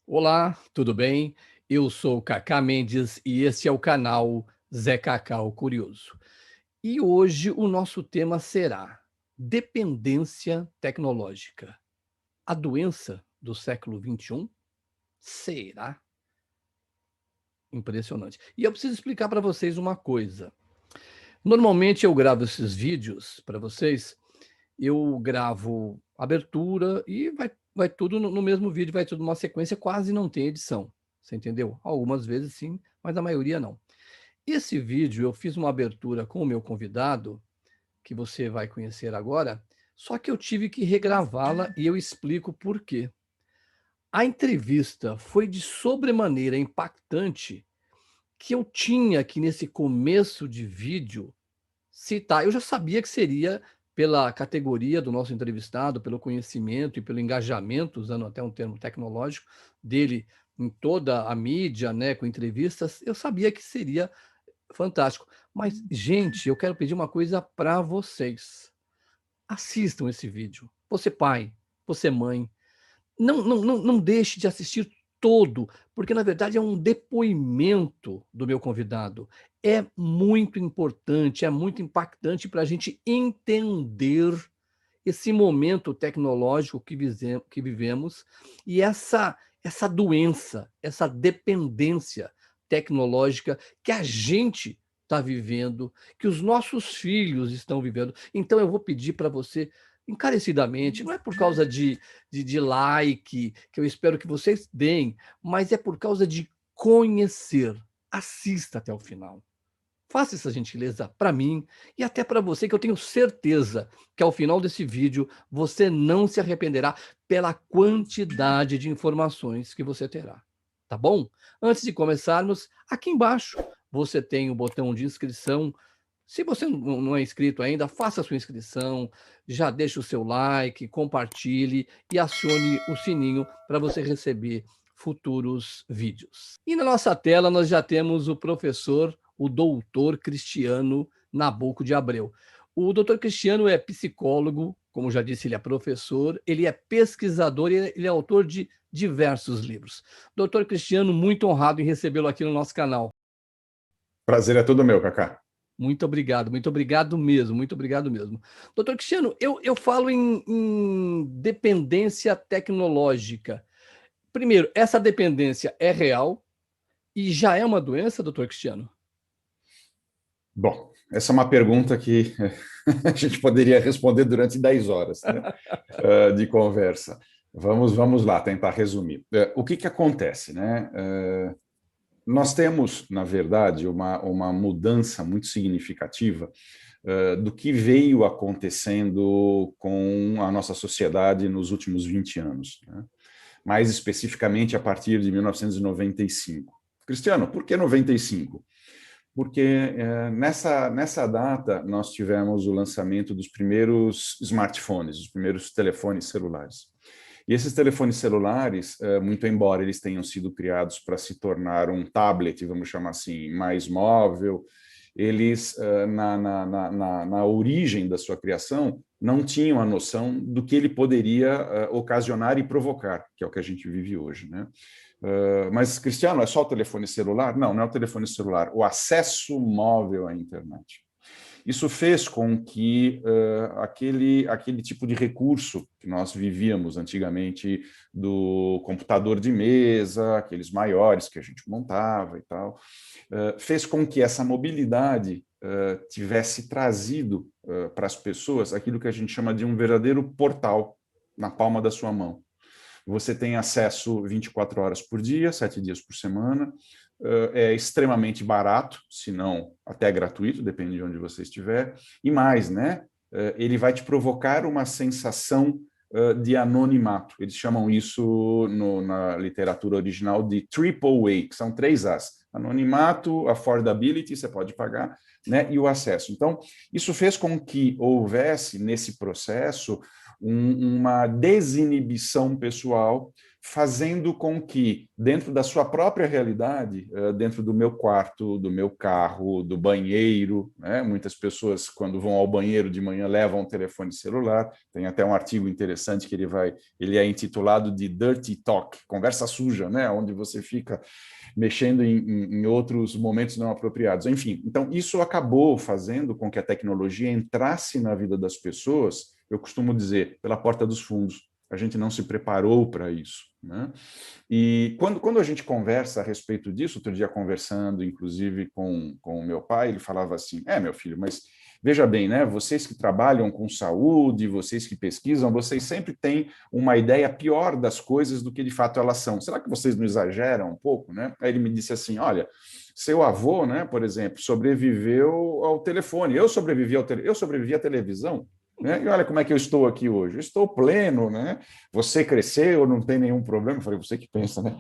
Olá, tudo bem? Eu sou o Cacá Mendes e esse é o canal Zé Cacau Curioso. E hoje o nosso tema será dependência tecnológica. A doença do século XXI? Será? Impressionante. E eu preciso explicar para vocês uma coisa. Normalmente eu gravo esses vídeos para vocês, eu gravo abertura e vai tudo no mesmo vídeo, vai tudo numa sequência, quase não tem edição. Você entendeu? Algumas vezes sim, mas a maioria não. Esse vídeo eu fiz uma abertura com o meu convidado, que você vai conhecer agora, só que eu tive que regravá-la e eu explico por quê. A entrevista foi de sobremaneira impactante que eu tinha que nesse começo de vídeo citar. Eu já sabia que seria pela categoria do nosso entrevistado, pelo conhecimento e pelo engajamento, usando até um termo tecnológico, dele em toda a mídia, né, com entrevistas, eu sabia que seria fantástico. Mas, gente, eu quero pedir uma coisa para vocês. Assistam esse vídeo. Você pai, você mãe, não deixe de assistir todo, porque na verdade é um depoimento do meu convidado. É muito importante, é muito impactante para a gente entender esse momento tecnológico que vivemos e essa doença, essa dependência tecnológica que a gente está vivendo, que os nossos filhos estão vivendo. Então eu vou pedir para você encarecidamente, não é por causa de like, que eu espero que vocês deem, mas é por causa de conhecer. Assista até o final. Faça essa gentileza para mim e até para você, que eu tenho certeza que ao final desse vídeo você não se arrependerá pela quantidade de informações que você terá. Tá bom? Antes de começarmos, aqui embaixo você tem o botão de inscrição. Se você não é inscrito ainda, faça a sua inscrição, já deixe o seu like, compartilhe e acione o sininho para você receber futuros vídeos. E na nossa tela nós já temos o professor, o doutor Cristiano Nabuco de Abreu. O doutor Cristiano é psicólogo, como já disse, ele é professor, ele é pesquisador e ele é autor de diversos livros. Doutor Cristiano, muito honrado em recebê-lo aqui no nosso canal. Prazer é todo meu, Cacá. Muito obrigado mesmo, muito obrigado mesmo. Doutor Cristiano, eu falo em dependência tecnológica. Primeiro, essa dependência é real e já é uma doença, doutor Cristiano? Bom, essa é uma pergunta que a gente poderia responder durante 10 horas, né, de conversa. Vamos lá, tentar resumir. O que acontece, né? Nós temos, na verdade, uma mudança muito significativa do que veio acontecendo com a nossa sociedade nos últimos 20 anos, né? Mais especificamente a partir de 1995. Cristiano, por que 95? Porque nessa data nós tivemos o lançamento dos primeiros smartphones, os primeiros telefones celulares. E esses telefones celulares, muito embora eles tenham sido criados para se tornar um tablet, vamos chamar assim, mais móvel, eles, na origem da sua criação, não tinham a noção do que ele poderia ocasionar e provocar, que é o que a gente vive hoje, né? Mas, Cristiano, é só o telefone celular? Não, não é o telefone celular, o acesso móvel à internet. Isso fez com que aquele tipo de recurso que nós vivíamos antigamente do computador de mesa, aqueles maiores que a gente montava e tal, fez com que essa mobilidade tivesse trazido para as pessoas aquilo que a gente chama de um verdadeiro portal na palma da sua mão. Você tem acesso 24 horas por dia, 7 dias por semana, é extremamente barato, se não até gratuito, depende de onde você estiver, e mais, né? Ele vai te provocar uma sensação de anonimato. Eles chamam isso na literatura original de triple A, que são 3 As. Anonimato, affordability, você pode pagar, né? E o acesso. Então, isso fez com que houvesse, nesse processo, uma desinibição pessoal fazendo com que, dentro da sua própria realidade, dentro do meu quarto, do meu carro, do banheiro, né? Muitas pessoas, quando vão ao banheiro de manhã, levam um telefone celular. Tem até um artigo interessante que ele é intitulado de Dirty Talk, conversa suja, né? Onde você fica mexendo em outros momentos não apropriados. Enfim, então isso acabou fazendo com que a tecnologia entrasse na vida das pessoas, eu costumo dizer, pela porta dos fundos. A gente não se preparou para isso, né? E quando a gente conversa a respeito disso, outro dia conversando, inclusive, com o meu pai, ele falava assim, meu filho, mas veja bem, né? Vocês que trabalham com saúde, vocês que pesquisam, vocês sempre têm uma ideia pior das coisas do que de fato elas são. Será que vocês não exageram um pouco, né? Aí ele me disse assim, olha, seu avô, né, por exemplo, sobreviveu ao telefone, eu sobrevivi à televisão, né? E olha como é que eu estou aqui hoje. Eu estou pleno, né? Você cresceu, não tem nenhum problema. Eu falei, você que pensa, né?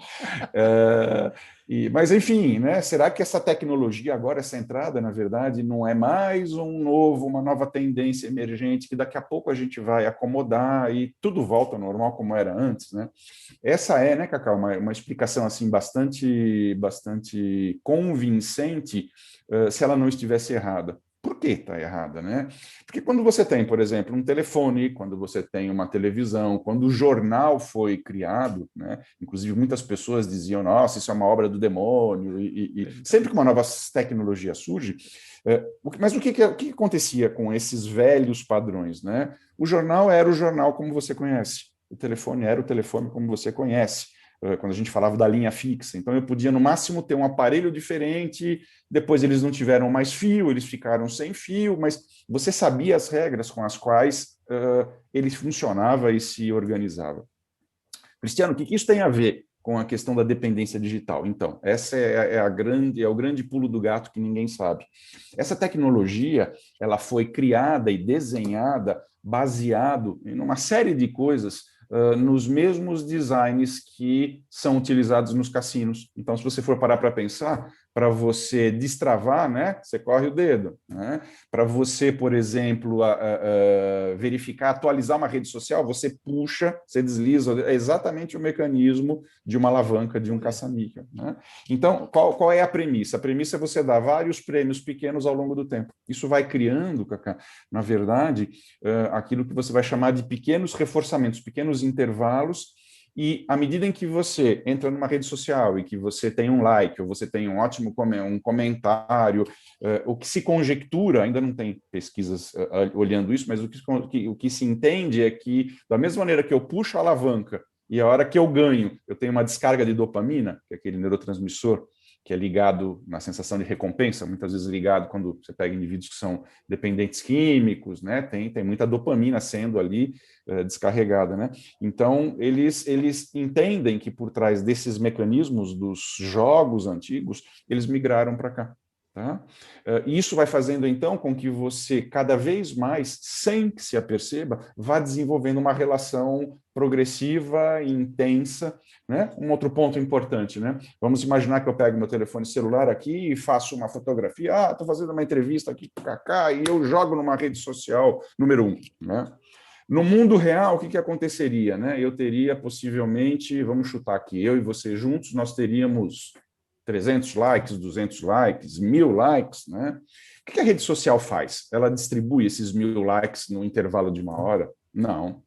Mas, enfim, né? Será que essa tecnologia agora, essa entrada, na verdade, não é mais uma nova tendência emergente que daqui a pouco a gente vai acomodar e tudo volta ao normal como era antes, né? Essa é, né, Cacau, uma explicação assim bastante convincente, se ela não estivesse errada. Por que está errada, né? Porque quando você tem, por exemplo, um telefone, quando você tem uma televisão, quando o jornal foi criado, né? Inclusive muitas pessoas diziam, nossa, isso é uma obra do demônio, e sempre que uma nova tecnologia surge, mas o que acontecia com esses velhos padrões, né? O jornal era o jornal como você conhece, o telefone era o telefone como você conhece, quando a gente falava da linha fixa. Então, eu podia, no máximo, ter um aparelho diferente, depois eles não tiveram mais fio, eles ficaram sem fio, mas você sabia as regras com as quais ele funcionava e se organizava. Cristiano, o que isso tem a ver com a questão da dependência digital? Então, essa é o grande pulo do gato que ninguém sabe. Essa tecnologia, ela foi criada e desenhada baseado em uma série de coisas nos mesmos designs que são utilizados nos cassinos. Então, se você for parar para pensar, para você destravar, né, você corre o dedo. Né? Para você, por exemplo, verificar, atualizar uma rede social, você puxa, você desliza, é exatamente o mecanismo de uma alavanca de um caça-níquel. Né? Então, qual é a premissa? A premissa é você dar vários prêmios pequenos ao longo do tempo. Isso vai criando, Cacá, na verdade, aquilo que você vai chamar de pequenos reforçamentos, pequenos intervalos, e à medida em que você entra numa rede social e que você tem um like, ou você tem um ótimo comentário, o que se conjectura, ainda não tem pesquisas olhando isso, mas o que se entende é que, da mesma maneira que eu puxo a alavanca e a hora que eu ganho, eu tenho uma descarga de dopamina, que é aquele neurotransmissor que é ligado na sensação de recompensa, muitas vezes ligado quando você pega indivíduos que são dependentes químicos, né? Tem muita dopamina sendo ali descarregada, né? Então, eles entendem que por trás desses mecanismos dos jogos antigos, eles migraram para cá. Tá? E isso vai fazendo, então, com que você, cada vez mais, sem que se aperceba, vá desenvolvendo uma relação progressiva e intensa. Né? Um outro ponto importante, né? Vamos imaginar que eu pego meu telefone celular aqui e faço uma fotografia. Estou fazendo uma entrevista aqui com o Cacá e eu jogo numa rede social número 1. Né? No mundo real, o que aconteceria? Né? Eu teria, possivelmente, vamos chutar aqui, eu e você juntos, nós teríamos 300 likes, 200 likes, 1.000 likes, né? O que a rede social faz? Ela distribui esses 1.000 likes no intervalo de uma hora? Não.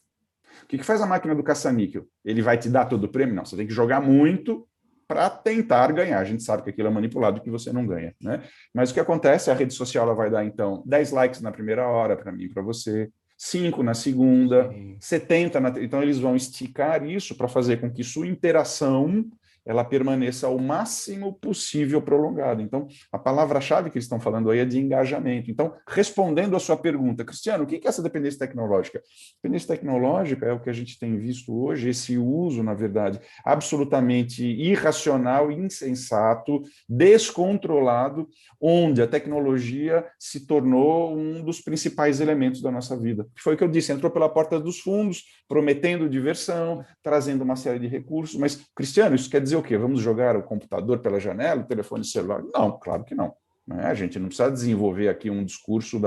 O que faz a máquina do caça-níquel? Ele vai te dar todo o prêmio? Não, você tem que jogar muito para tentar ganhar. A gente sabe que aquilo é manipulado e que você não ganha, né? Mas o que acontece? A rede social ela vai dar, então, 10 likes na primeira hora para mim e para você, 5 na segunda, sim, 70 na... Então, eles vão esticar isso para fazer com que sua interação ela permaneça o máximo possível prolongada. Então, a palavra-chave que eles estão falando aí é de engajamento. Então, respondendo à sua pergunta, Cristiano, o que é essa dependência tecnológica? Dependência tecnológica é o que a gente tem visto hoje, esse uso, na verdade, absolutamente irracional, insensato, descontrolado, onde a tecnologia se tornou um dos principais elementos da nossa vida. Que foi o que eu disse, entrou pela porta dos fundos, prometendo diversão, trazendo uma série de recursos, mas, Cristiano, isso quer dizer o quê? Vamos jogar o computador pela janela, o telefone celular? Não, claro que não. né? A gente não precisa desenvolver aqui um discurso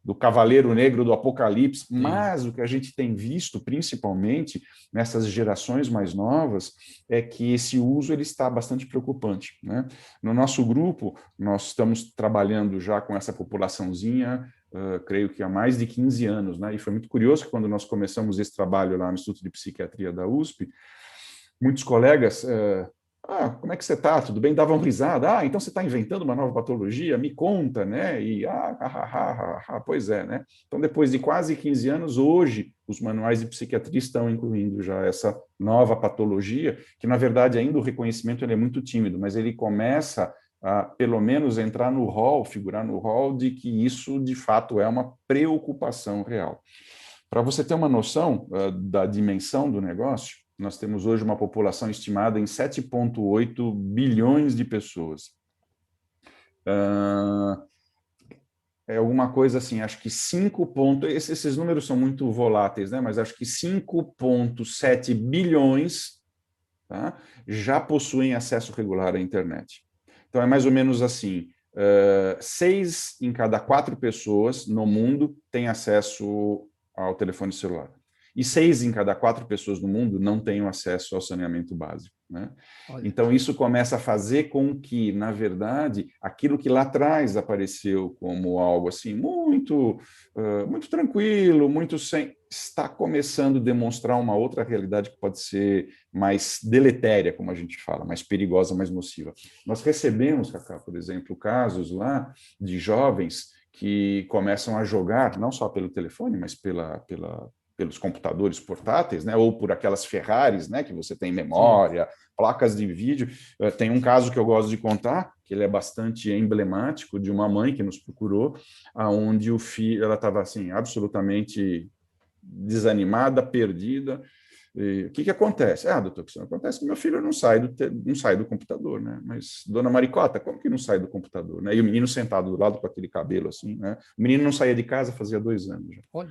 do Cavaleiro Negro do Apocalipse, mas o que a gente tem visto, principalmente nessas gerações mais novas, é que esse uso ele está bastante preocupante, né? No nosso grupo, nós estamos trabalhando já com essa populaçãozinha, creio que há mais de 15 anos, né? E foi muito curioso que quando nós começamos esse trabalho lá no Instituto de Psiquiatria da USP, muitos colegas... como é que você está? Tudo bem? Davam risada. Então você está inventando uma nova patologia? Me conta, né? E, pois é, né? Então, depois de quase 15 anos, hoje, os manuais de psiquiatria estão incluindo já essa nova patologia, que, na verdade, ainda o reconhecimento ele é muito tímido, mas ele começa a, pelo menos, entrar no rol, figurar no rol de que isso, de fato, é uma preocupação real. Para você ter uma noção da dimensão do negócio, nós temos hoje uma população estimada em 7,8 bilhões de pessoas. É alguma coisa assim, acho que 5 esses números são muito voláteis, né? Mas acho que 5,7 bilhões, tá, já possuem acesso regular à internet. Então, é mais ou menos assim, 6 em cada 4 pessoas no mundo têm acesso ao telefone celular. E 6 em cada 4 pessoas no mundo não têm acesso ao saneamento básico, né? Então, isso começa a fazer com que, na verdade, aquilo que lá atrás apareceu como algo assim muito tranquilo, muito sem, está começando a demonstrar uma outra realidade que pode ser mais deletéria, como a gente fala, mais perigosa, mais nociva. Nós recebemos, Cacá, por exemplo, casos lá de jovens que começam a jogar, não só pelo telefone, mas pelos computadores portáteis, né, ou por aquelas Ferraris, né, que você tem memória, sim, placas de vídeo. Tem um caso que eu gosto de contar, que ele é bastante emblemático, de uma mãe que nos procurou, onde o filho, ela estava assim, absolutamente desanimada, perdida. E o que acontece? Doutor, que acontece que meu filho não sai do computador, né? Mas, dona Maricota, como que não sai do computador, né? E o menino sentado do lado com aquele cabelo assim, né? O menino não saía de casa fazia 2 anos já. Olha.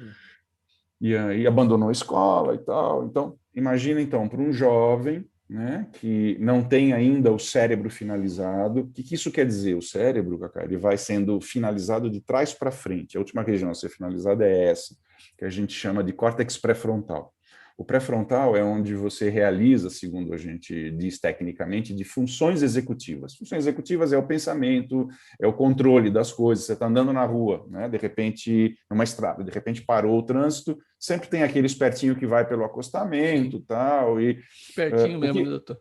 E aí abandonou a escola e tal. Então, imagina, então, para um jovem, né, que não tem ainda o cérebro finalizado, o que isso quer dizer? O cérebro, Cacá, ele vai sendo finalizado de trás para frente. A última região a ser finalizada é essa, que a gente chama de córtex pré-frontal. O pré-frontal é onde você realiza, segundo a gente diz tecnicamente, de funções executivas. Funções executivas é o pensamento, é o controle das coisas. Você está andando na rua, né? De repente, numa estrada, de repente parou o trânsito, sempre tem aquele espertinho que vai pelo acostamento, tal. E espertinho mesmo, né, doutor?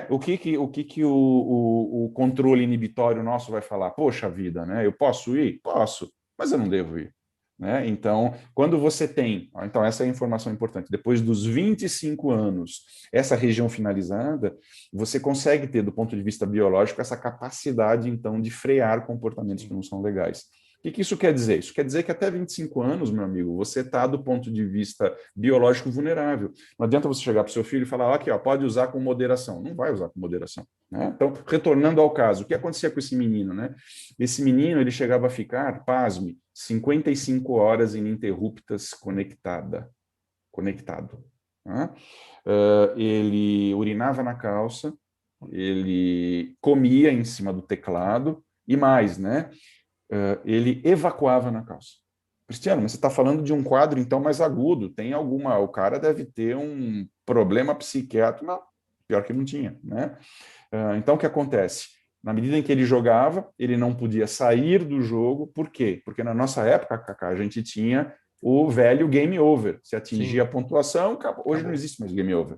O que o controle inibitório nosso vai falar? Poxa vida, né? Eu posso ir? Posso, mas eu não devo ir. Né? Então, quando você tem... Então, essa é a informação importante. Depois dos 25 anos, essa região finalizada, você consegue ter, do ponto de vista biológico, essa capacidade, então, de frear comportamentos que não são legais. O que isso quer dizer? Isso quer dizer que até 25 anos, meu amigo, você está, do ponto de vista biológico, vulnerável. Não adianta você chegar para o seu filho e falar, aqui, pode usar com moderação. Não vai usar com moderação. Né? Então, retornando ao caso, o que acontecia com esse menino? Né? Esse menino, ele chegava a ficar, pasme, 55 horas ininterruptas conectado. Né? Ele urinava na calça, ele comia em cima do teclado e mais, né? Ele evacuava na calça. Cristiano, mas você está falando de um quadro, então, mais agudo. Tem alguma... O cara deve ter um problema psiquiátrico. Não, pior que não tinha, né? Então, o que acontece? Na medida em que ele jogava, ele não podia sair do jogo. Por quê? Porque na nossa época, Cacá, a gente tinha o velho game over. Se atingia a pontuação, acabou. Hoje não existe mais game over.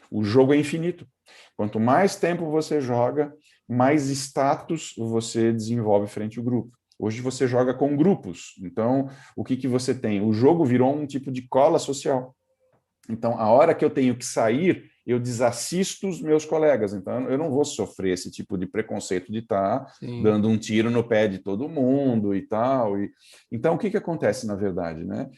O jogo é infinito. Quanto mais tempo você joga, mais status você desenvolve frente ao grupo. Hoje você joga com grupos. Então, o que você tem? O jogo virou um tipo de cola social. Então, a hora que eu tenho que sair, eu desassisto os meus colegas. Então, eu não vou sofrer esse tipo de preconceito de estar dando um tiro no pé de todo mundo e tal. Então, o que acontece, na verdade, né?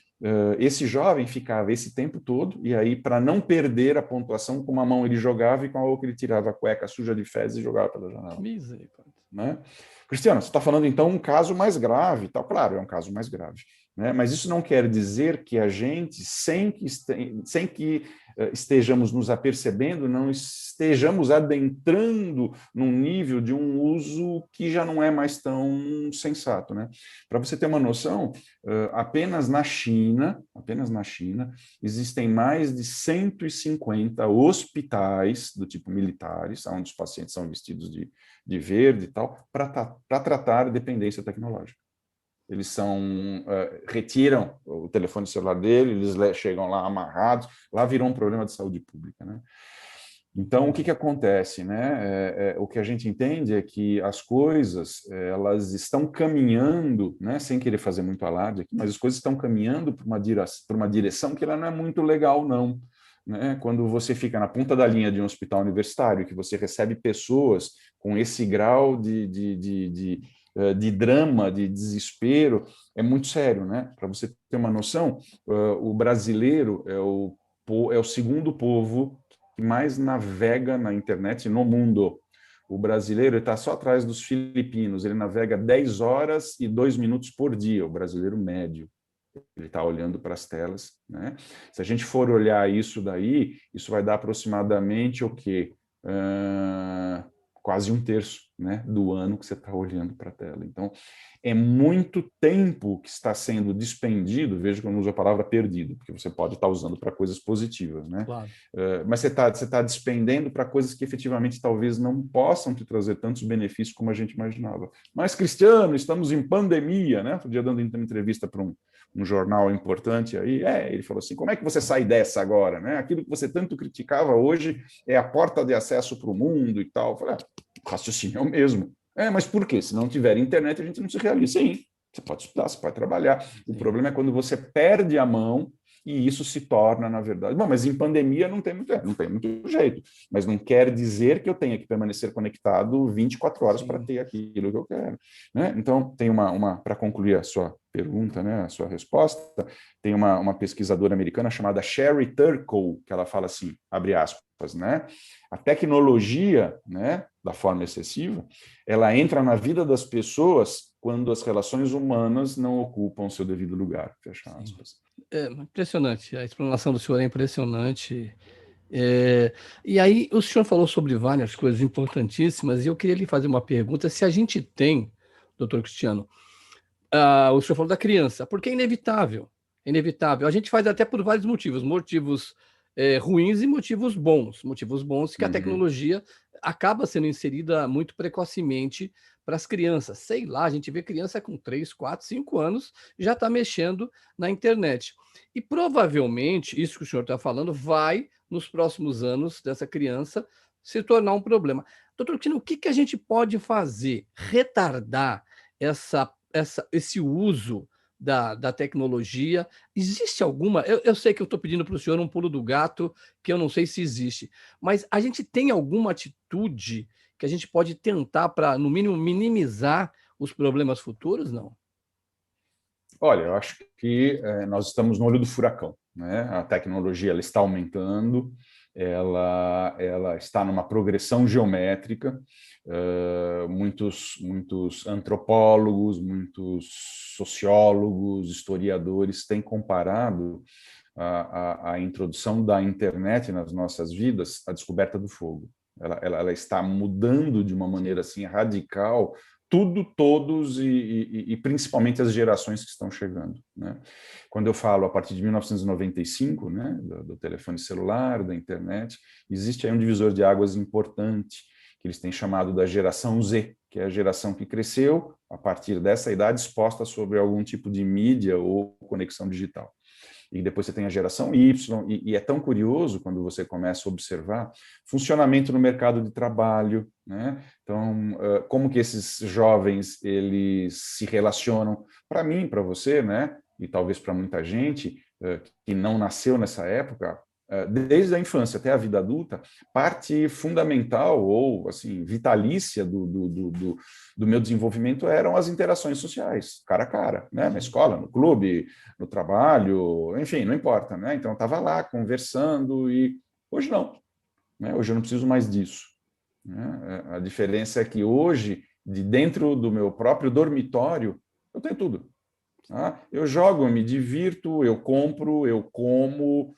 Esse jovem ficava esse tempo todo, e aí, para não perder a pontuação, com uma mão ele jogava e com a outra ele tirava a cueca suja de fezes e jogava pela janela. Misericórdia. Né? Cristiano, você está falando, então, um caso mais grave. Tá? Claro, é um caso mais grave. né? Mas isso não quer dizer que a gente, sem que estejamos nos apercebendo, não estejamos adentrando num nível de um uso que já não é mais tão sensato, né? Para você ter uma noção, apenas na China, existem mais de 150 hospitais do tipo militares, onde os pacientes são vestidos de verde e tal, para tratar a dependência tecnológica. Eles retiram o telefone celular dele, eles chegam lá amarrados, lá virou um problema de saúde pública, né? Então, o que acontece, né? O que a gente entende é que as coisas, elas estão caminhando, né? Sem querer fazer muito alarde aqui, mas as coisas estão caminhando para uma direção que ela não é muito legal, não. Né? Quando você fica na ponta da linha de um hospital universitário, que você recebe pessoas com esse grau de drama, de desespero, é muito sério, né? Para você ter uma noção, o brasileiro é o segundo povo que mais navega na internet no mundo. O brasileiro está só atrás dos filipinos, ele navega 10 horas e 2 minutos por dia, o brasileiro médio. Ele está olhando para as telas, né? Se a gente for olhar isso daí, isso vai dar aproximadamente o quê? Quase um terço, né, do ano que você está olhando para a tela. Então, é muito tempo que está sendo despendido, veja que eu não uso a palavra perdido, porque você pode estar usando para coisas positivas, né? Claro. Mas você tá despendendo para coisas que efetivamente talvez não possam te trazer tantos benefícios como a gente imaginava. Mas, Cristiano, estamos em pandemia, né? Outro dia dando uma entrevista para um jornal importante aí, ele falou assim, como é que você sai dessa agora, né? Aquilo que você tanto criticava hoje é a porta de acesso para o mundo e tal. Eu falei, o raciocínio é o mesmo. Mas por quê? Se não tiver internet, a gente não se realiza. Sim, você pode estudar, você pode trabalhar. O problema é quando você perde a mão e isso se torna, na verdade... Bom, mas em pandemia não tem muito jeito. Mas não quer dizer que eu tenha que permanecer conectado 24 horas para ter aquilo que eu quero. Né? Então, tem para concluir a sua pergunta, né, a sua resposta, tem uma pesquisadora americana chamada Sherry Turkle, que ela fala assim, abre aspas, né? A tecnologia, né, da forma excessiva, ela entra na vida das pessoas quando as relações humanas não ocupam seu devido lugar, fecha aspas. É impressionante, a explanação do senhor é impressionante. E aí, o senhor falou sobre várias coisas importantíssimas, e eu queria lhe fazer uma pergunta: se a gente tem, doutor Cristiano, o senhor falou da criança, porque é inevitável, é inevitável. A gente faz até por vários motivos, motivos ruins e motivos bons que a tecnologia acaba sendo inserida muito precocemente para as crianças. Sei lá, a gente vê criança com 3, 4, 5 anos já está mexendo na internet. E provavelmente, isso que o senhor está falando, vai, nos próximos anos dessa criança, se tornar um problema. Doutor Cristiano, o que a gente pode fazer? Retardar esse uso da tecnologia? Existe alguma? Eu sei que eu estou pedindo para o senhor um pulo do gato, que eu não sei se existe, mas a gente tem alguma atitude que a gente pode tentar para, no mínimo, minimizar os problemas futuros? Não. Olha, eu acho que nós estamos no olho do furacão, né? A tecnologia ela está aumentando, ela está numa progressão geométrica. Muitos antropólogos, muitos sociólogos, historiadores têm comparado a introdução da internet nas nossas vidas à descoberta do fogo. Ela está mudando de uma maneira assim radical tudo, todos e principalmente as gerações que estão chegando. Né? Quando eu falo a partir de 1995, né, do telefone celular, da internet, existe aí um divisor de águas importante, que eles têm chamado da geração Z, que é a geração que cresceu a partir dessa idade exposta sobre algum tipo de mídia ou conexão digital. E depois você tem a geração Y, e é tão curioso quando você começa a observar funcionamento no mercado de trabalho, né? Então, como que esses jovens eles se relacionam, para mim, para você, né? E talvez para muita gente que não nasceu nessa época, desde a infância até a vida adulta, parte fundamental ou assim vitalícia do meu desenvolvimento eram as interações sociais, cara a cara, né? Na escola, no clube, no trabalho, enfim, não importa, né? Então, eu estava lá conversando e hoje não, né? Hoje eu não preciso mais disso. Né? A diferença é que hoje, de dentro do meu próprio dormitório, eu tenho tudo. Tá? Eu jogo, eu me divirto, eu compro, eu como,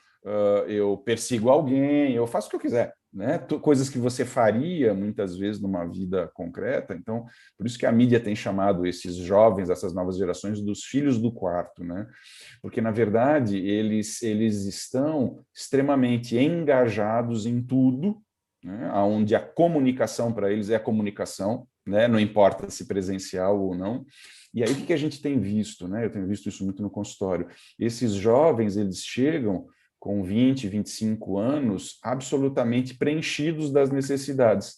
eu persigo alguém, eu faço o que eu quiser. Né? Coisas que você faria muitas vezes numa vida concreta. Então, por isso que a mídia tem chamado esses jovens, essas novas gerações, dos filhos do quarto, né? Porque, na verdade, eles estão extremamente engajados em tudo, né? Onde a comunicação para eles é a comunicação, né? Não importa se presencial ou não. E aí, o que a gente tem visto, né? Eu tenho visto isso muito no consultório. Esses jovens, eles chegam com 20, 25 anos, absolutamente preenchidos das necessidades,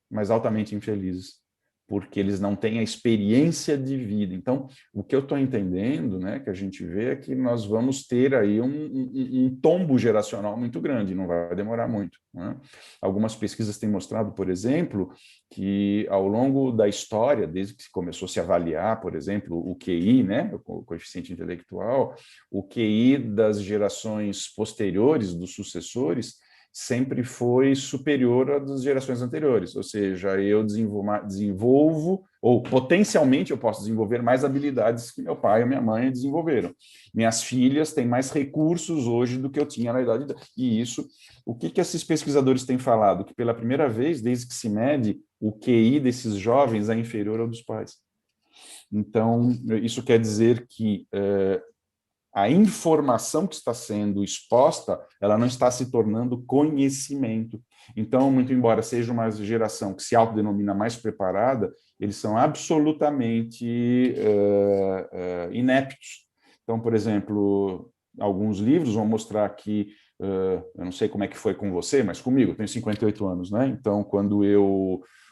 mas altamente infelizes, porque eles não têm a experiência de vida. Então, o que eu estou entendendo, né, que a gente vê é que nós vamos ter aí um tombo geracional muito grande, não vai demorar muito. Né? Algumas pesquisas têm mostrado, por exemplo, que ao longo da história, desde que começou a se avaliar, por exemplo, o QI, né, o coeficiente intelectual, o QI das gerações posteriores, dos sucessores, sempre foi superior à das gerações anteriores, ou seja, eu desenvolvo, ou potencialmente eu posso desenvolver mais habilidades que meu pai ou minha mãe desenvolveram. Minhas filhas têm mais recursos hoje do que eu tinha na idade. E isso, o que esses pesquisadores têm falado? Que pela primeira vez, desde que se mede, o QI desses jovens é inferior ao dos pais. Então, isso quer dizer que a informação que está sendo exposta, ela não está se tornando conhecimento. Então, muito embora seja uma geração que se autodenomina mais preparada, eles são absolutamente ineptos. Então, por exemplo, alguns livros vão mostrar que, eu não sei como é que foi com você, mas comigo, eu tenho 58 anos, né? Então,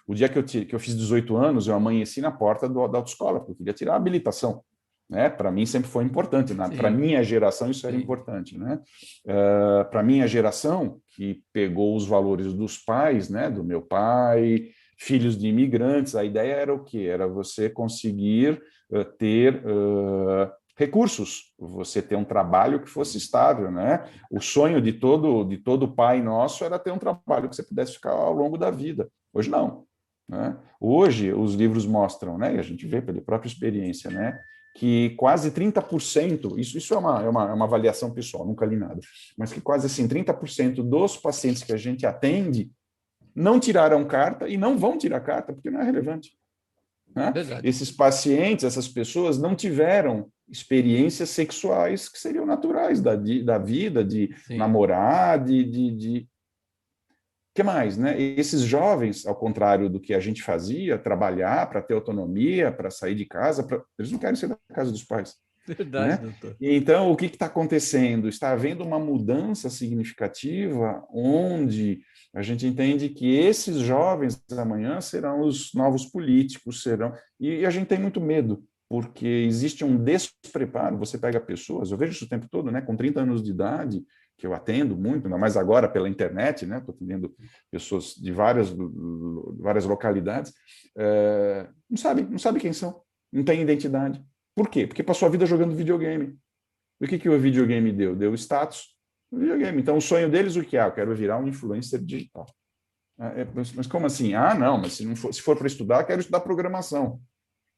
o dia que eu fiz 18 anos, eu amanheci na porta da autoescola, porque eu queria tirar a habilitação. Né? Para mim sempre foi importante, né? Para minha geração isso era importante, né? Para minha geração, que pegou os valores dos pais, né? Do meu pai, filhos de imigrantes, a ideia era o quê? Era você conseguir ter recursos, você ter um trabalho que fosse estável, né? O sonho de todo pai nosso era ter um trabalho que você pudesse ficar ao longo da vida. Hoje não. Né? Hoje os livros mostram, né? E a gente vê pela própria experiência, né? Que quase 30%, isso é uma avaliação pessoal, nunca li nada, mas que quase assim, 30% dos pacientes que a gente atende não tiraram carta e não vão tirar carta, porque não é relevante. Né? Esses pacientes, essas pessoas não tiveram experiências sexuais que seriam naturais da vida, de namorar, de que mais, né? Esses jovens, ao contrário do que a gente fazia, trabalhar para ter autonomia, para sair de casa, eles não querem sair da casa dos pais. Verdade, Né? doutor. Então, o que está acontecendo? Está havendo uma mudança significativa onde a gente entende que esses jovens amanhã serão os novos políticos, e a gente tem muito medo, porque existe um despreparo. Você pega pessoas, eu vejo isso o tempo todo, né? Com 30 anos de idade, que eu atendo muito, ainda mais agora pela internet, né? Estou atendendo pessoas de várias localidades, não sabe quem são, não tem identidade. Por quê? Porque passou a vida jogando videogame. E o que o videogame deu? Deu status no videogame. Então, o sonho deles, o que é? Eu quero virar um influencer digital. Mas como assim? Ah, não, mas se for para estudar, quero estudar programação.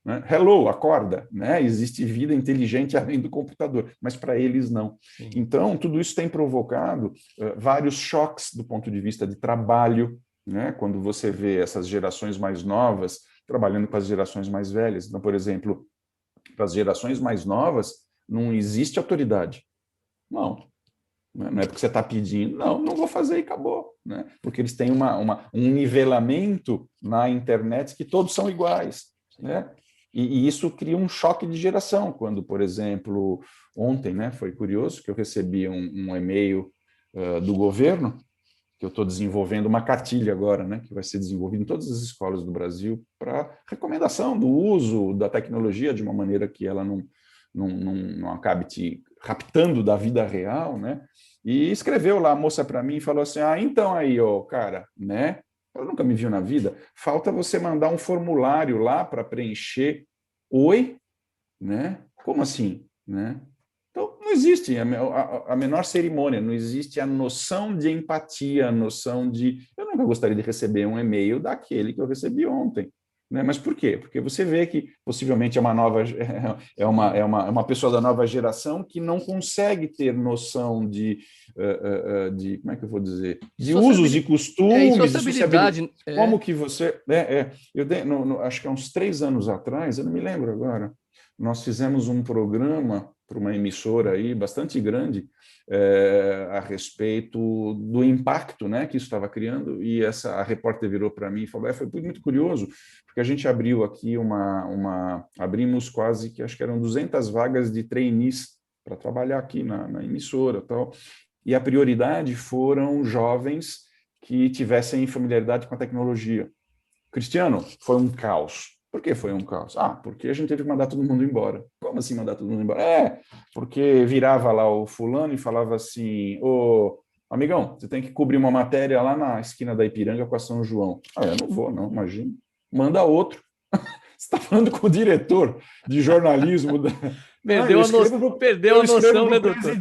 Né? Hello, acorda. Né? Existe vida inteligente além do computador, mas para eles não. Sim. Então, tudo isso tem provocado vários choques do ponto de vista de trabalho, né? Quando você vê essas gerações mais novas trabalhando com as gerações mais velhas. Então, por exemplo, para as gerações mais novas, não existe autoridade. Não. Não é porque você está pedindo, não vou fazer e acabou. Né? Porque eles têm um nivelamento na internet que todos são iguais. Né? E isso cria um choque de geração. Quando, por exemplo, ontem, né, foi curioso que eu recebi um e-mail do governo, que eu estou desenvolvendo uma cartilha agora, né, que vai ser desenvolvida em todas as escolas do Brasil para recomendação do uso da tecnologia de uma maneira que ela não acabe te raptando da vida real, né? E escreveu lá a moça para mim e falou assim, então aí, ó, cara, né? Ela nunca me viu na vida. Falta você mandar um formulário lá para preencher. Oi? Né? Como assim? Né? Então, não existe a menor cerimônia, não existe a noção de empatia, a noção de... Eu nunca gostaria de receber um e-mail daquele que eu recebi ontem. né? Mas por quê? Porque você vê que possivelmente é uma nova, uma pessoa da nova geração que não consegue ter noção de como é que eu vou dizer, de usos e E costumes, de sociabilidade. sociabilidade. Como que você... acho que há uns 3 anos atrás, eu não me lembro agora, nós fizemos um programa para uma emissora aí bastante grande a respeito do impacto, né, que isso estava criando, e a repórter virou para mim e falou, foi muito curioso, porque a gente abriu aqui abrimos quase que, acho que eram 200 vagas de trainees para trabalhar aqui na emissora, tal, e a prioridade foram jovens que tivessem familiaridade com a tecnologia. Cristiano, foi um caos. Por que foi um caos? Porque a gente teve que mandar todo mundo embora. Como assim mandar todo mundo embora? Porque virava lá o fulano e falava assim, ô, amigão, você tem que cobrir uma matéria lá na esquina da Ipiranga com a São João. Eu não vou, não, imagina. Manda outro. Você está falando com o diretor de jornalismo. Perdeu a noção, né, doutor?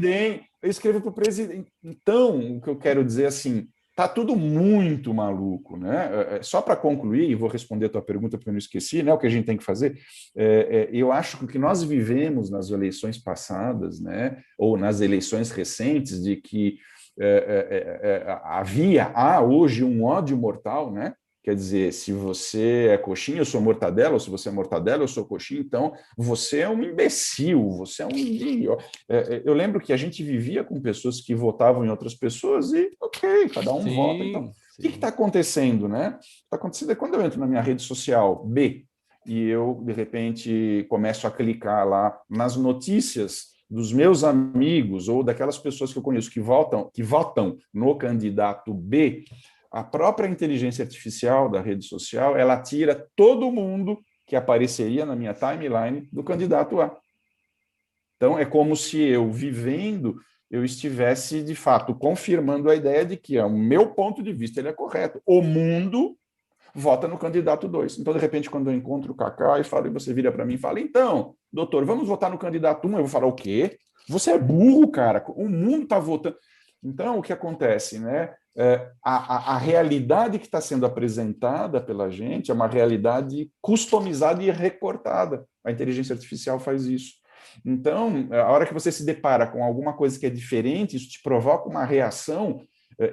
Eu escrevo para o presidente. Então, o que eu quero dizer assim, tá tudo muito maluco, né? Só para concluir, e vou responder a tua pergunta porque eu não esqueci, né? O que a gente tem que fazer. Eu acho que o que nós vivemos nas eleições passadas, né? Ou nas eleições recentes, de que há hoje um ódio mortal, né? Quer dizer, se você é coxinha, eu sou mortadela, ou se você é mortadela, eu sou coxinha, então você é um imbecil, você é um idiota. Eu lembro que a gente vivia com pessoas que votavam em outras pessoas e, ok, cada um vota. Então, o que está acontecendo, né? Está acontecendo quando eu entro na minha rede social B e eu, de repente, começo a clicar lá nas notícias dos meus amigos ou daquelas pessoas que eu conheço que votam no candidato B, a própria inteligência artificial da rede social, ela tira todo mundo que apareceria na minha timeline do candidato A. Então, é como se eu, vivendo, eu estivesse, de fato, confirmando a ideia de que o meu ponto de vista ele é correto. O mundo vota no candidato 2. Então, de repente, quando eu encontro o Cacá e você vira para mim e fala, então, doutor, vamos votar no candidato 1, eu vou falar, o quê? Você é burro, cara. O mundo está votando. Então, o que acontece, né? A realidade que está sendo apresentada pela gente é uma realidade customizada e recortada. A inteligência artificial faz isso. Então, a hora que você se depara com alguma coisa que é diferente, isso te provoca uma reação,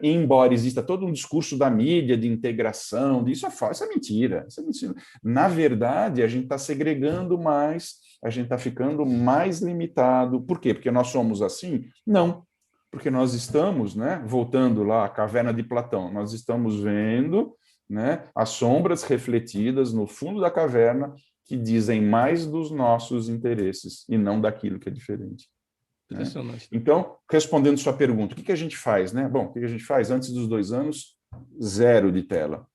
embora exista todo um discurso da mídia de integração, isso é mentira. Isso é mentira. Na verdade, a gente está segregando mais, a gente está ficando mais limitado. Por quê? Porque nós somos assim? Não. Porque nós estamos, né, voltando lá à caverna de Platão, nós estamos vendo, né, as sombras refletidas no fundo da caverna que dizem mais dos nossos interesses e não daquilo que é diferente. Impressionante. Né? Então, respondendo sua pergunta, o que a gente faz? Né? Bom, o que a gente faz? Antes dos 2 anos, 0 de tela.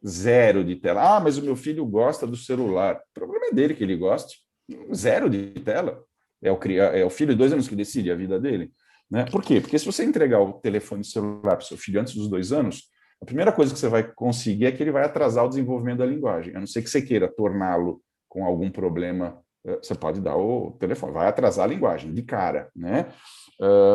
0 de tela. Mas o meu filho gosta do celular. O problema é dele que ele goste. 0 de tela. É o filho de 2 anos que decide a vida dele. Né? Por quê? Porque se você entregar o telefone celular para o seu filho antes dos 2 anos, a primeira coisa que você vai conseguir é que ele vai atrasar o desenvolvimento da linguagem, a não ser que você queira torná-lo com algum problema, você pode dar o telefone, vai atrasar a linguagem de cara, né?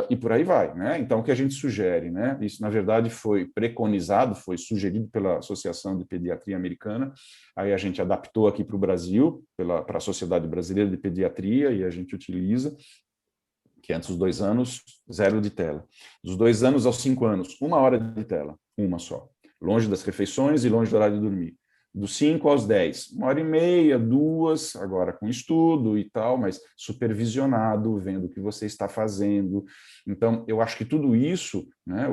E por aí vai, né? Então, o que a gente sugere, né? Isso, na verdade, foi preconizado, foi sugerido pela Associação de Pediatria Americana, aí a gente adaptou aqui para o Brasil, para a Sociedade Brasileira de Pediatria, e a gente utiliza, que antes dos 2 anos, 0 de tela. Dos 2 anos aos 5 anos, 1 hora de tela, uma só. Longe das refeições e longe do horário de dormir. Dos 5 aos 10, 1h30, 2, agora com estudo e tal, mas supervisionado, vendo o que você está fazendo. Então, eu acho que tudo isso, né,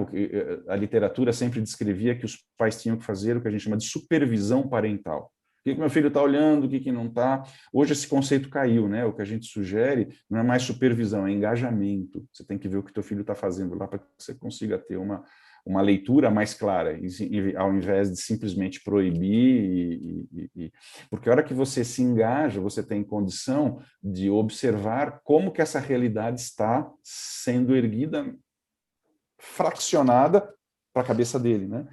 a literatura sempre descrevia que os pais tinham que fazer o que a gente chama de supervisão parental. O que meu filho está olhando, o que não está. Hoje esse conceito caiu, né? O que a gente sugere não é mais supervisão, é engajamento. Você tem que ver o que teu filho está fazendo lá para que você consiga ter uma leitura mais clara, ao invés de simplesmente proibir. Porque a hora que você se engaja, você tem condição de observar como que essa realidade está sendo erguida, fraccionada para a cabeça dele, né?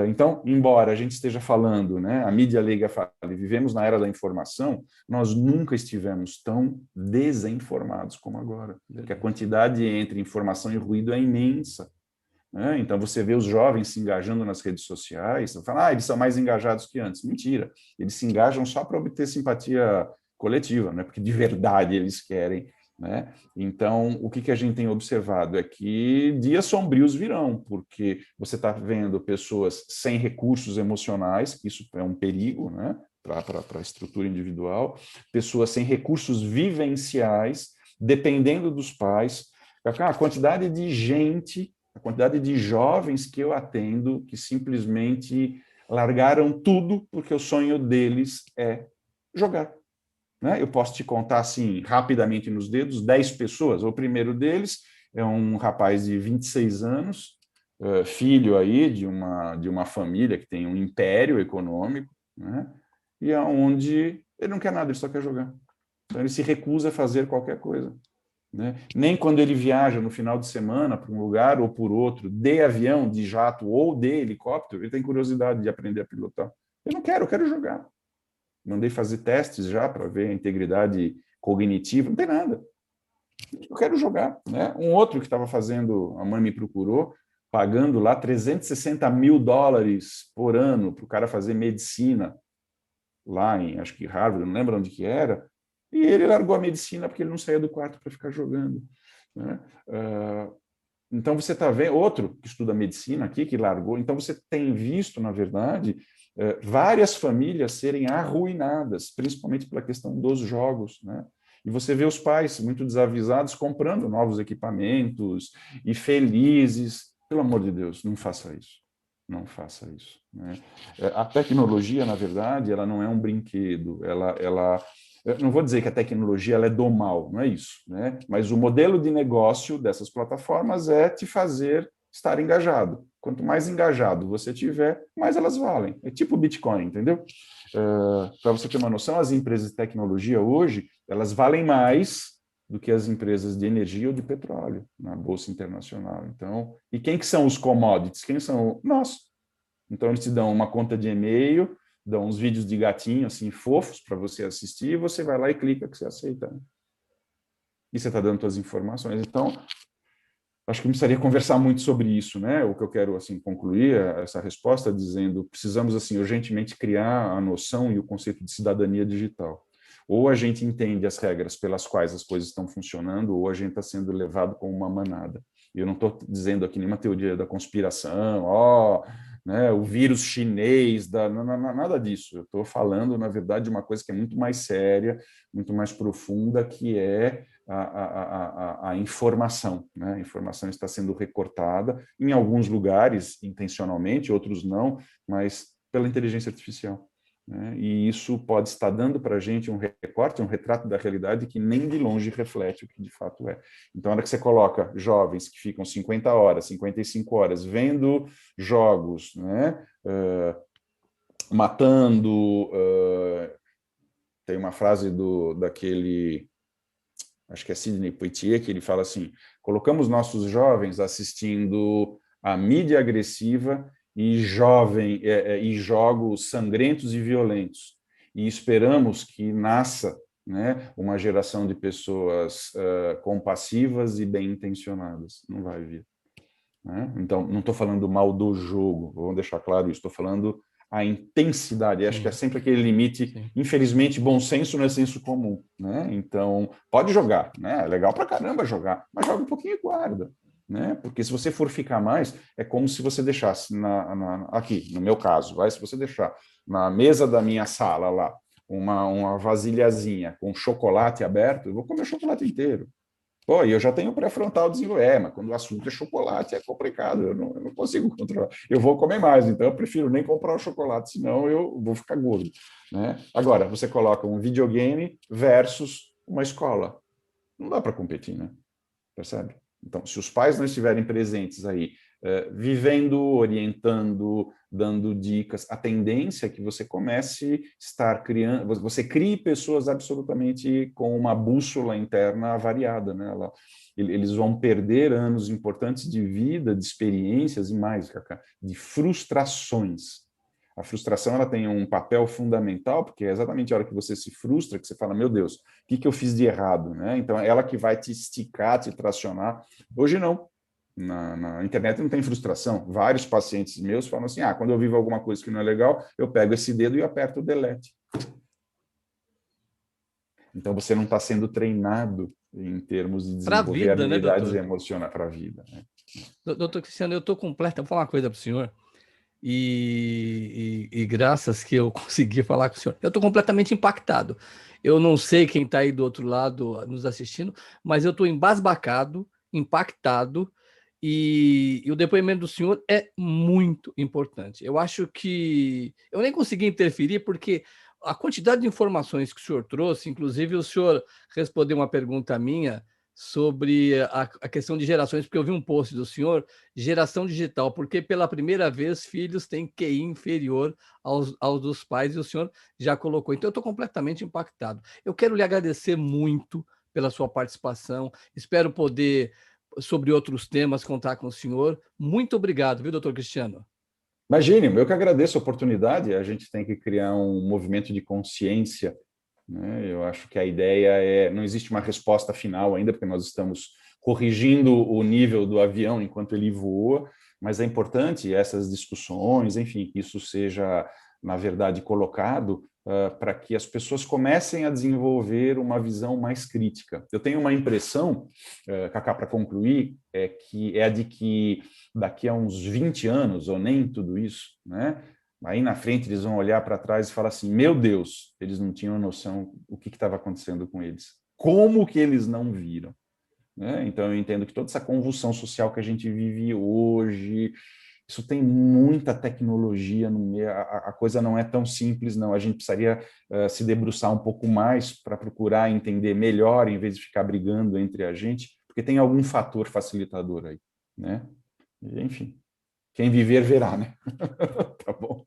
Então, embora a gente esteja falando, né, a mídia leiga fala, vivemos na era da informação, nós nunca estivemos tão desinformados como agora, porque a quantidade entre informação e ruído é imensa. né? Então, você vê os jovens se engajando nas redes sociais, você fala, eles são mais engajados que antes. Mentira, eles se engajam só para obter simpatia coletiva, né? Porque de verdade eles querem, né? Então, o que a gente tem observado é que dias sombrios virão, porque você está vendo pessoas sem recursos emocionais, que isso é um perigo, né? Para a estrutura individual, pessoas sem recursos vivenciais, dependendo dos pais. A quantidade de gente, a quantidade de jovens que eu atendo que simplesmente largaram tudo porque o sonho deles é jogar. Né? Eu posso te contar, assim, rapidamente nos dedos, 10 pessoas. O primeiro deles é um rapaz de 26 anos, filho aí de uma família que tem um império econômico, né? E aonde ele não quer nada, ele só quer jogar. Então ele se recusa a fazer qualquer coisa. Né? Nem quando ele viaja no final de semana para um lugar ou por outro, de avião, de jato ou de helicóptero, ele tem curiosidade de aprender a pilotar. Eu não quero, eu quero jogar. Mandei fazer testes já para ver a integridade cognitiva, não tem nada. Eu quero jogar. Né? Um outro que estava fazendo, a mãe me procurou, pagando lá $360 mil por ano para o cara fazer medicina, lá em, acho que Harvard, não lembro onde que era, e ele largou a medicina porque ele não saía do quarto para ficar jogando. Né? Então, você está vendo, outro que estuda medicina aqui, que largou, então você tem visto, na verdade, várias famílias serem arruinadas, principalmente pela questão dos jogos, né? E você vê os pais muito desavisados comprando novos equipamentos e felizes. Pelo amor de Deus, não faça isso. Não faça isso. Né? A tecnologia, na verdade, ela não é um brinquedo. Eu não vou dizer que a tecnologia ela é do mal, não é isso. Né? Mas o modelo de negócio dessas plataformas é te fazer estar engajado. Quanto mais engajado você tiver, mais elas valem. É tipo o Bitcoin, entendeu? Para você ter uma noção, as empresas de tecnologia hoje, elas valem mais do que as empresas de energia ou de petróleo na Bolsa Internacional. Então, e quem que são os commodities? Quem são? Nós. Então, eles te dão uma conta de e-mail, dão uns vídeos de gatinho, assim, fofos para você assistir, e você vai lá e clica que você aceita. Né? E você está dando suas informações. Então, acho que precisaria conversar muito sobre isso, né? O que eu quero, assim, concluir essa resposta dizendo precisamos, assim, urgentemente criar a noção e o conceito de cidadania digital. Ou a gente entende as regras pelas quais as coisas estão funcionando, ou a gente está sendo levado como uma manada. E eu não estou dizendo aqui nenhuma teoria da conspiração, né, o vírus chinês, nada disso. Eu estou falando, na verdade, de uma coisa que é muito mais séria, muito mais profunda, que é a informação. Né? A informação está sendo recortada, em alguns lugares, intencionalmente, outros não, mas pela inteligência artificial. Né? E isso pode estar dando para a gente um recorte, um retrato da realidade que nem de longe reflete o que de fato é. Então, na hora que você coloca jovens que ficam 50 horas, 55 horas vendo jogos, né? Matando... tem uma frase daquele... acho que é Sidney Poitier, que ele fala assim, colocamos nossos jovens assistindo a mídia agressiva e jogos sangrentos e violentos. E esperamos que nasça, né, uma geração de pessoas compassivas e bem-intencionadas. Não vai vir. Né? Então, não estou falando mal do jogo, vamos deixar claro isso, estou falando a intensidade, sim. Acho que é sempre aquele limite, sim. Infelizmente, bom senso não é senso comum, né? Então, pode jogar, né? É legal pra caramba jogar, mas joga um pouquinho e guarda, né? Porque se você for ficar mais, é como se você deixasse aqui, no meu caso, se você deixar na mesa da minha sala lá, uma vasilhazinha com chocolate aberto, eu vou comer o chocolate inteiro. Pô, e eu já tenho pré-frontal desenvolver, mas quando o assunto é chocolate é complicado, eu não consigo controlar. Eu vou comer mais, então eu prefiro nem comprar o chocolate, senão eu vou ficar gordo. Né? Agora, você coloca um videogame versus uma escola. Não dá para competir, né? Percebe? Então, se os pais não estiverem presentes aí, vivendo, orientando, dando dicas, a tendência é que você comece a estar criando, você crie pessoas absolutamente com uma bússola interna variada, né? Eles vão perder anos importantes de vida, de experiências e mais, de frustrações. A frustração ela tem um papel fundamental, porque é exatamente a hora que você se frustra, que você fala, meu Deus, o que eu fiz de errado? Né? Então, é ela que vai te esticar, te tracionar. Hoje não. na internet não tem frustração. Vários pacientes meus falam assim, quando eu vivo alguma coisa que não é legal, eu pego esse dedo e aperto o delete. Então, você não está sendo treinado em termos de Para a desenvolver vida, né, habilidades doutor? emocionais para a vida, né? Doutor Cristiano, eu estou completo. Vou falar uma coisa para o senhor. E graças que eu consegui falar com o senhor. Eu estou completamente impactado. Eu não sei quem está aí do outro lado nos assistindo, mas eu estou embasbacado, impactado, e o depoimento do senhor é muito importante. Eu acho que eu nem consegui interferir, porque a quantidade de informações que o senhor trouxe, inclusive o senhor respondeu uma pergunta minha sobre a questão de gerações, porque eu vi um post do senhor, geração digital, porque pela primeira vez filhos têm QI inferior aos dos pais, e o senhor já colocou. Então, eu estou completamente impactado. Eu quero lhe agradecer muito pela sua participação, espero poder, sobre outros temas, contar com o senhor. Muito obrigado, viu, doutor Cristiano? Imagine, eu que agradeço a oportunidade, a gente tem que criar um movimento de consciência, né? Eu acho que a ideia não existe uma resposta final ainda, porque nós estamos corrigindo o nível do avião enquanto ele voa, mas é importante essas discussões, enfim, que isso seja, na verdade, colocado para que as pessoas comecem a desenvolver uma visão mais crítica. Eu tenho uma impressão, Cacá, para concluir, que é a de que daqui a uns 20 anos, ou nem tudo isso, né? Aí na frente eles vão olhar para trás e falar assim, meu Deus, eles não tinham noção o que estava acontecendo com eles. Como que eles não viram? Né? Então eu entendo que toda essa convulsão social que a gente vive hoje, isso tem muita tecnologia no meio, a coisa não é tão simples, não. A gente precisaria se debruçar um pouco mais para procurar entender melhor, em vez de ficar brigando entre a gente, porque tem algum fator facilitador aí, né? Enfim, quem viver verá, né? Tá bom.